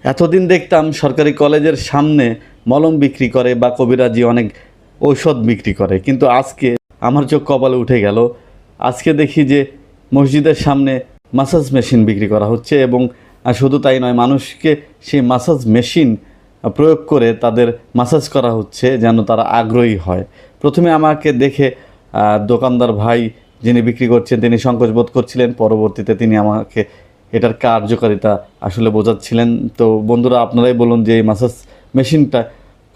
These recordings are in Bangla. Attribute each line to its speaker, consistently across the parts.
Speaker 1: এতদিন দেখতাম সরকারি কলেজের সামনে মলম বিক্রি করে বা কবিরাজি অনেক ঔষধ বিক্রি করে, কিন্তু আজকে আমার চোখ কপালে উঠে গেল। আজকে দেখি যে মসজিদের সামনে মাসাজ মেশিন বিক্রি করা হচ্ছে, এবং শুধু তাই নয়, মানুষকে সেই মাসাজ মেশিন প্রয়োগ করে তাদের মাসাজ করা হচ্ছে যেন তারা আগ্রহী হয়। প্রথমে আমাকে দেখে দোকানদার ভাই যিনি বিক্রি করছেন তিনি সংকোচ বোধ করছিলেন, পরবর্তীতে তিনি আমাকে এটার কার্যকারিতা আসলে বোঝাচ্ছিলেন। তো বন্ধুরা, আপনারাই বলুন যে এই মাসাজ মেশিনটা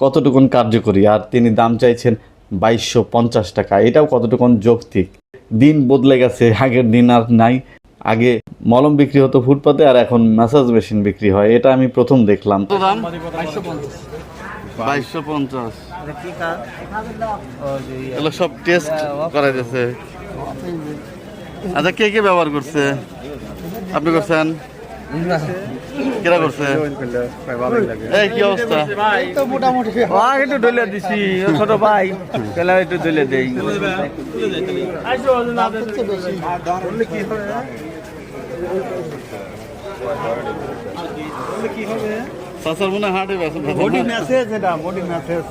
Speaker 1: কতটুকুন কার্যকরী, আর তিনি দাম চাইছেন 2250 টাকা। এটাও কতটুকুন যৌক্তিক? দিন বদলে গেছে, আগের দিন আর নাই। আগে মলম বিক্রি হতো ফুটপাতে, আর এখন ম্যাসাজ মেশিন বিক্রি হয়। এটা আমি প্রথম দেখলাম। তো দাম 2250। এগুলো সব টেস্ট করা যাচ্ছে। আচ্ছা, কে কে ব্যবহার করছে? আপনি করছেন? কেরা করছে? এই কি অবস্থা?
Speaker 2: মোটামুটি একটু দলে দিছি, ছোট ভাই পেলা একটু দলে দেই।
Speaker 1: সাসার মনে হার্টে ব্যথা।
Speaker 2: বডি মেসেজ, এটা বডি মেসেজ।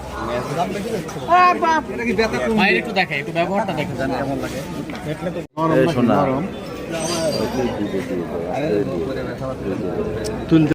Speaker 3: ভাইয়ের একটু দেখাই, একটু ব্যবহারটা দেখে জানি কেমন লাগে।
Speaker 1: এই শোনা তুলতে